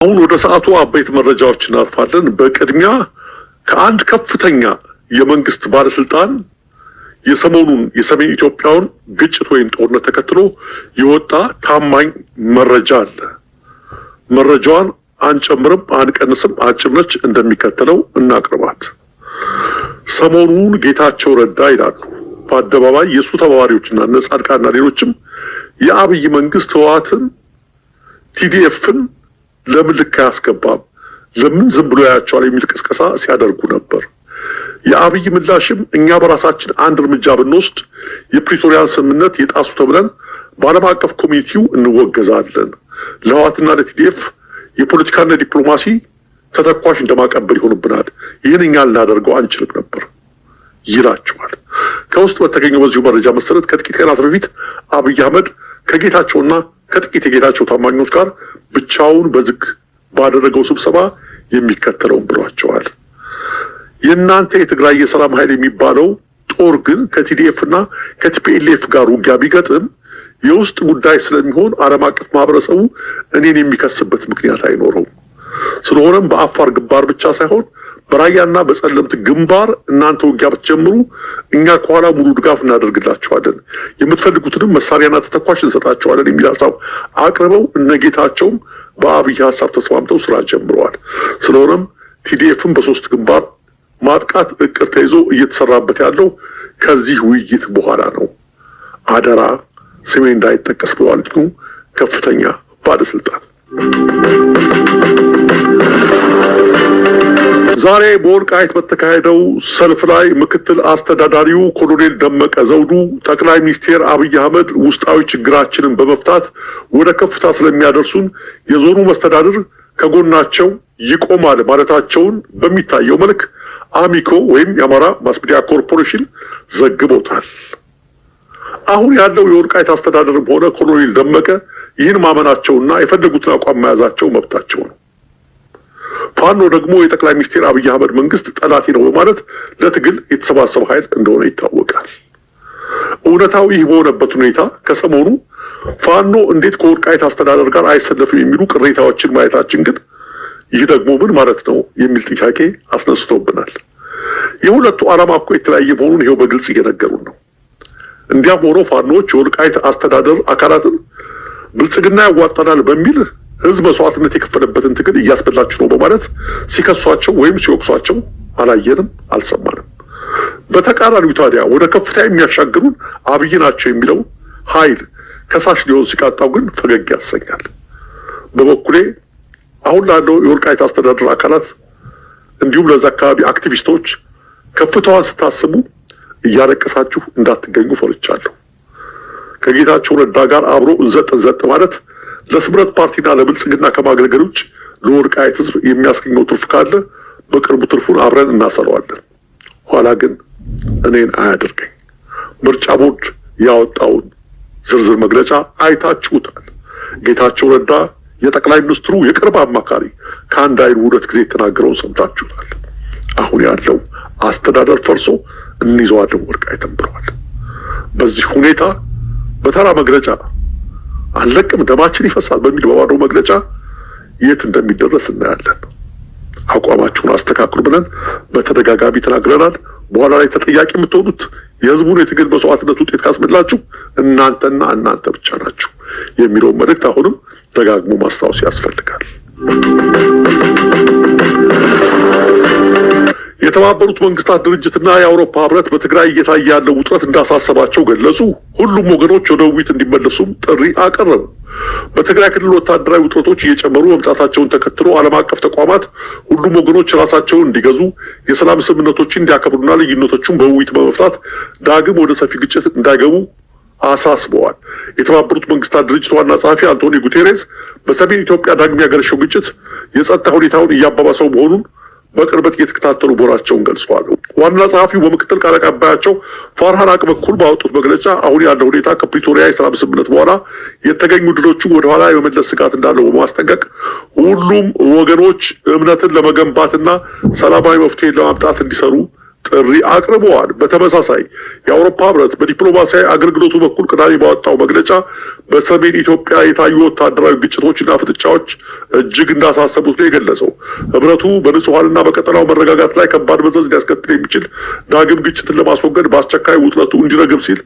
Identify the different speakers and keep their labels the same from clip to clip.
Speaker 1: አሁን ወደ ሰዓቱ አበይት መረጃዎች እናልፋለን። በቅድሚያ ከአንድ ከፍተኛ የመንግስት ባለስልጣን የሰሞኑን የሰሜን ኢትዮጵያውን ግጭት ወይም ጦርነት ተከትሎ የወጣ ታማኝ መረጃ አለ። መረጃዋን አንጨምርም አንቀንስም፣ አጭር ነች፣ እንደሚከተለው እናቅርባት። ሰሞኑን ጌታቸው ረዳ ይላሉ በአደባባይ የሱ ተባባሪዎችና ነጻድቃና ሌሎችም የአብይ መንግስት ህወሓትን ቲዲኤፍን ለምን ልክ አያስገባም፣ ለምን ዝም ብሎ ያያቸዋል የሚል ቅስቀሳ ሲያደርጉ ነበር። የአብይ ምላሽም እኛ በራሳችን አንድ እርምጃ ብንወስድ የፕሪቶሪያን ስምምነት የጣሱ ተብለን በዓለም አቀፍ ኮሚኒቲው እንወገዛለን፣ ለህወሓትና ለቲዲኤፍ የፖለቲካና ዲፕሎማሲ ተተኳሽ እንደማቀበል ይሆንብናል፣ ይህን እኛ ልናደርገው አንችልም ነበር ይላቸዋል። ከውስጥ በተገኘው በዚሁ መረጃ መሰረት ከጥቂት ቀናት በፊት አብይ አህመድ ከጌታቸውና ከጥቂት የጌታቸው ታማኞች ጋር ብቻውን በዝግ ባደረገው ስብሰባ የሚከተለውን ብሏቸዋል። የእናንተ የትግራይ የሰላም ኃይል የሚባለው ጦር ግን ከቲዲኤፍ እና ከቲፒኤልኤፍ ጋር ውጊያ ቢገጥም የውስጥ ጉዳይ ስለሚሆን ዓለም አቀፍ ማህበረሰቡ እኔን የሚከስበት ምክንያት አይኖረውም። ስለሆነም በአፋር ግንባር ብቻ ሳይሆን በራያና በጸለምት ግንባር እናንተ ውጊያ ብትጀምሩ እኛ ከኋላ ሙሉ ድጋፍ እናደርግላቸዋለን፣ የምትፈልጉትንም መሳሪያና ተተኳሽ እንሰጣቸዋለን የሚል ሀሳብ አቅርበው እነጌታቸውም በአብይ ሀሳብ ተስማምተው ስራ ጀምረዋል። ስለሆነም ቲዲኤፍን በሶስት ግንባር ማጥቃት እቅድ ተይዞ እየተሰራበት ያለው ከዚህ ውይይት በኋላ ነው። አደራ ስሜ እንዳይጠቀስ ብለዋል ከፍተኛ ባለስልጣን። ዛሬ በወልቃይት በተካሄደው ሰልፍ ላይ ምክትል አስተዳዳሪው ኮሎኔል ደመቀ ዘውዱ ጠቅላይ ሚኒስትር አብይ አህመድ ውስጣዊ ችግራችንን በመፍታት ወደ ከፍታ ስለሚያደርሱን የዞኑ መስተዳድር ከጎናቸው ይቆማል ማለታቸውን በሚታየው መልክ አሚኮ ወይም የአማራ ማስ ሚዲያ ኮርፖሬሽን ዘግቦታል። አሁን ያለው የወልቃይት አስተዳደርም ሆነ ኮሎኔል ደመቀ ይህን ማመናቸውና የፈለጉትን አቋም መያዛቸው መብታቸው ነው። ፋኖ ደግሞ የጠቅላይ ሚኒስትር አብይ አህመድ መንግስት ጠላቴ ነው በማለት ለትግል የተሰባሰበ ኃይል እንደሆነ ይታወቃል። እውነታው ይህ በሆነበት ሁኔታ ከሰሞኑ ፋኖ እንዴት ከወልቃይት አስተዳደር ጋር አይሰለፍም የሚሉ ቅሬታዎችን ማየታችን ግን ይህ ደግሞ ምን ማለት ነው የሚል ጥያቄ አስነስቶብናል። የሁለቱ ዓላማ እኮ የተለያየ መሆኑን ይኸው በግልጽ እየነገሩን ነው። እንዲያም ሆኖ ፋኖዎች የወልቃይት አስተዳደር አካላትን ብልጽግና ያዋጣናል በሚል ህዝብ መስዋዕትነት የከፈለበትን ትግል እያስበላችሁ ነው በማለት ሲከሷቸው ወይም ሲወቅሷቸው አላየንም፣ አልሰማንም። በተቃራኒው ታዲያ ወደ ከፍታ የሚያሻግሩን አብይ ናቸው የሚለው ኃይል ከሳሽ ሊሆን ሲቃጣው ግን ፈገግ ያሰኛል። በበኩሌ አሁን ላለው የወልቃይት አስተዳደር አካላት እንዲሁም ለዛ አካባቢ አክቲቪስቶች ከፍታዋን ስታስቡ እያለቀሳችሁ እንዳትገኙ ፈርቻለሁ። ከጌታቸው ረዳ ጋር አብሮ እንዘጥ ማለት ለስምረት ፓርቲና ለብልጽግና ከማገልገል ውጭ ለወልቃይት ህዝብ የሚያስገኘው ትርፍ ካለ በቅርቡ ትርፉን አብረን እናሰለዋለን። ኋላ ግን እኔን አያደርገኝ። ምርጫ ቦርድ ያወጣውን ዝርዝር መግለጫ አይታችሁታል። ጌታቸው ረዳ የጠቅላይ ሚኒስትሩ የቅርብ አማካሪ ከአንድ አይኑ ሁለት ጊዜ የተናገረውን ሰምታችሁታል። አሁን ያለው አስተዳደር ፈርሶ እንይዘዋለን ወልቃይትን ብለዋል። በዚህ ሁኔታ በተራ መግለጫ አንለቅም ደማችን ይፈሳል በሚል በባዶ መግለጫ የት እንደሚደረስ እናያለን። አቋማችሁን አስተካክሉ ብለን በተደጋጋሚ ተናግረናል። በኋላ ላይ ተጠያቂ የምትሆኑት የህዝቡን የትግል መስዋዕትነት ውጤት ካስመላችሁ እናንተና እናንተ ብቻ ናችሁ የሚለውን መልእክት አሁንም ደጋግሞ ማስታወስ ያስፈልጋል። የተባበሩት መንግስታት ድርጅትና የአውሮፓ ህብረት በትግራይ እየታየ ያለው ውጥረት እንዳሳሰባቸው ገለጹ። ሁሉም ወገኖች ወደ ውይይት እንዲመለሱም ጥሪ አቀረቡ። በትግራይ ክልል ወታደራዊ ውጥረቶች እየጨመሩ መምጣታቸውን ተከትሎ ዓለም አቀፍ ተቋማት ሁሉም ወገኖች ራሳቸውን እንዲገዙ፣ የሰላም ስምምነቶችን እንዲያከብሩና ልዩነቶችን በውይይት በመፍታት ዳግም ወደ ሰፊ ግጭት እንዳይገቡ አሳስበዋል። የተባበሩት መንግስታት ድርጅት ዋና ጸሐፊ አንቶኒዮ ጉቴሬስ በሰሜን ኢትዮጵያ ዳግም ያገረሸው ግጭት የጸጥታ ሁኔታውን እያባባሰው መሆኑን በቅርበት እየተከታተሉ መሆናቸውን ገልጸዋል። ዋና ጸሐፊው በምክትል ቃል አቀባያቸው ፋርሃን አቅ በኩል ባወጡት መግለጫ አሁን ያለው ሁኔታ ከፕሪቶሪያ የሰላም ስምምነት በኋላ የተገኙ ድሎቹ ወደኋላ የመመለስ ስጋት እንዳለው በማስጠንቀቅ ሁሉም ወገኖች እምነትን ለመገንባትና ሰላማዊ መፍትሄ ለማምጣት እንዲሰሩ ጥሪ አቅርበዋል። በተመሳሳይ የአውሮፓ ህብረት በዲፕሎማሲያዊ አገልግሎቱ በኩል ቅዳሜ ባወጣው መግለጫ በሰሜን ኢትዮጵያ የታዩ ወታደራዊ ግጭቶችና ፍጥጫዎች እጅግ እንዳሳሰቡት ነው የገለጸው። ህብረቱ በንጹሐንና በቀጠናው መረጋጋት ላይ ከባድ መዘዝ ሊያስከትል የሚችል ዳግም ግጭትን ለማስወገድ በአስቸኳይ ውጥረቱ እንዲረግብ ሲል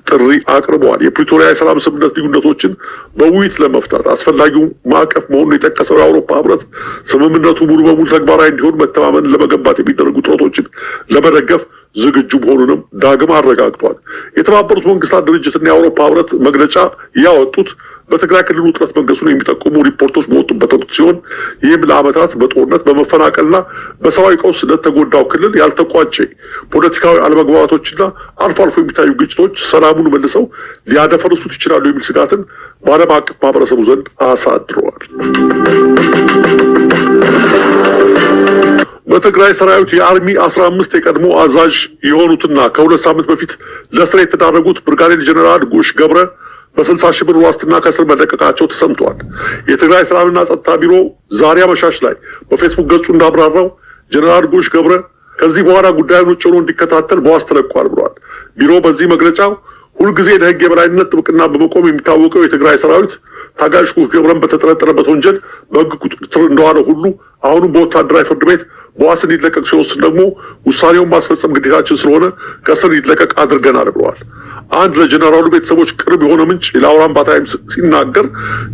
Speaker 1: ጥሪ አቅርበዋል። የፕሪቶሪያ የሰላም ስምምነት ልዩነቶችን በውይይት ለመፍታት አስፈላጊው ማዕቀፍ መሆኑን የጠቀሰው የአውሮፓ ህብረት ስምምነቱ ሙሉ በሙሉ ተግባራዊ እንዲሆን መተማመን ለመገንባት የሚደረጉ ጥረቶችን ለመደገፍ ዝግጁ መሆኑንም ዳግም አረጋግጧል። የተባበሩት መንግስታት ድርጅትና የአውሮፓ ህብረት መግለጫ ያወጡት በትግራይ ክልል ውጥረት መንገሱን የሚጠቁሙ ሪፖርቶች በወጡበት ወቅት ሲሆን ይህም ለዓመታት በጦርነት በመፈናቀልና በሰብአዊ ቀውስ ለተጎዳው ክልል ያልተቋጨ ፖለቲካዊ አለመግባባቶችና አልፎ አልፎ የሚታዩ ግጭቶች ሰላሙን መልሰው ሊያደፈርሱት ይችላሉ የሚል ስጋትን በዓለም አቀፍ ማህበረሰቡ ዘንድ አሳድረዋል። በትግራይ ሰራዊት የአርሚ 15 የቀድሞ አዛዥ የሆኑትና ከ2 ሳምንት በፊት ለእስር የተዳረጉት ብርጋዴር ጀነራል ጉሽ ገብረ በ60 ሺህ ብር ዋስትና ከእስር መለቀቃቸው ተሰምቷል። የትግራይ ሰላምና ጸጥታ ቢሮ ዛሬ አመሻሽ ላይ በፌስቡክ ገጹ እንዳብራራው ጀነራል ጉሽ ገብረ ከዚህ በኋላ ጉዳዩን ውጭ ሆኖ እንዲከታተል በዋስ ተለቋል ብሏል። ቢሮ በዚህ መግለጫው ሁልጊዜ ለህግ የበላይነት ጥብቅና በመቆም የሚታወቀው የትግራይ ሰራዊት ታጋሽ ጉሽ ገብረን በተጠረጠረበት ወንጀል በህግ ቁጥጥር እንደዋለ ሁሉ አሁንም በወታደራዊ ፍርድ ቤት በዋስ እንዲለቀቅ ሲወስን ደግሞ ውሳኔውን ማስፈጸም ግዴታችን ስለሆነ ከእስር እንዲለቀቅ አድርገናል ብለዋል። አንድ ለጀነራሉ ቤተሰቦች ቅርብ የሆነ ምንጭ ለአውራምባ ታይምስ ሲናገር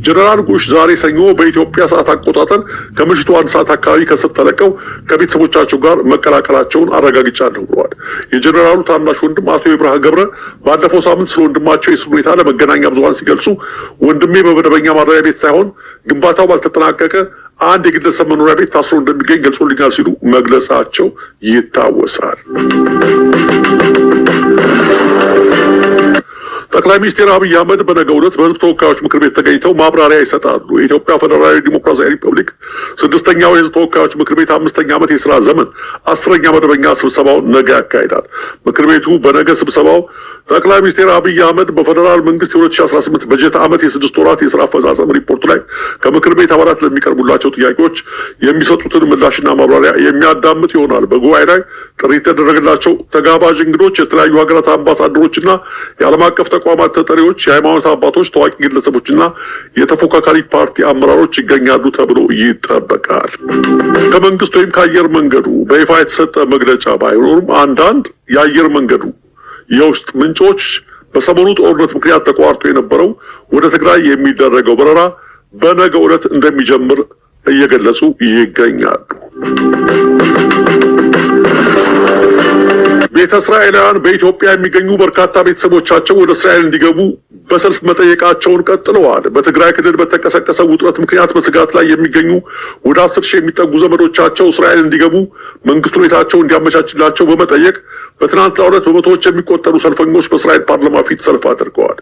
Speaker 1: ጀነራል ጉሽ ዛሬ ሰኞ በኢትዮጵያ ሰዓት አቆጣጠር ከምሽቱ 1 ሰዓት አካባቢ ከእስር ተለቀው ከቤተሰቦቻቸው ጋር መቀላቀላቸውን አረጋግጫለሁ ብለዋል። የጀነራሉ ታናሽ ወንድም አቶ ይብራህ ገብረ ባለፈው ሳምንት ስለ ወንድማቸው የእስር ሁኔታ ለመገናኛ ብዙሃን ሲገልጹ ወንድሜ በመደበኛ ማረሚያ ቤት ሳይሆን ግንባታው ባልተጠናቀቀ አንድ የግለሰብ መኖሪያ ቤት ታስሮ እንደሚገኝ ገልጾልኛል ሲሉ መግለጻቸው ይታወሳል። ጠቅላይ ሚኒስትር አብይ አህመድ በነገው ዕለት በህዝብ ተወካዮች ምክር ቤት ተገኝተው ማብራሪያ ይሰጣሉ። የኢትዮጵያ ፌዴራላዊ ዲሞክራሲያዊ ሪፐብሊክ 6ኛው የህዝብ ተወካዮች ምክር ቤት 5ኛ ዓመት የስራ ዘመን 10ኛ መደበኛ ስብሰባውን ነገ ያካሂዳል። ምክር ቤቱ በነገ ስብሰባው ጠቅላይ ሚኒስትር አብይ አህመድ በፌዴራል መንግስት የ2018 በጀት ዓመት የ6 ወራት የስራ አፈጻጸም ሪፖርት ላይ ከምክር ቤት አባላት ለሚቀርቡላቸው ጥያቄዎች የሚሰጡትን ምላሽና ማብራሪያ የሚያዳምጥ ይሆናል። በጉባኤ ላይ ጥሪ የተደረገላቸው ተጋባዥ እንግዶች የተለያዩ ሀገራት አምባሳደሮችና የዓለም አቀፍ ተቋማት ተጠሪዎች፣ የሃይማኖት አባቶች፣ ታዋቂ ግለሰቦችና የተፎካካሪ ፓርቲ አመራሮች ይገኛሉ ተብሎ ይጠበቃል። ከመንግስት ወይም ከአየር መንገዱ በይፋ የተሰጠ መግለጫ ባይኖርም አንዳንድ የአየር መንገዱ የውስጥ ምንጮች በሰሞኑ ጦርነት ምክንያት ተቋርጦ የነበረው ወደ ትግራይ የሚደረገው በረራ በነገው ዕለት እንደሚጀምር እየገለጹ ይገኛሉ። ቤተ እስራኤላውያን በኢትዮጵያ የሚገኙ በርካታ ቤተሰቦቻቸው ወደ እስራኤል እንዲገቡ በሰልፍ መጠየቃቸውን ቀጥለዋል። በትግራይ ክልል በተቀሰቀሰው ውጥረት ምክንያት በስጋት ላይ የሚገኙ ወደ 10 ሺህ የሚጠጉ ዘመዶቻቸው እስራኤል እንዲገቡ መንግስት ሁኔታቸው እንዲያመቻችላቸው በመጠየቅ በትናንትናው ዕለት በመቶዎች የሚቆጠሩ ሰልፈኞች በእስራኤል ፓርላማ ፊት ሰልፍ አድርገዋል።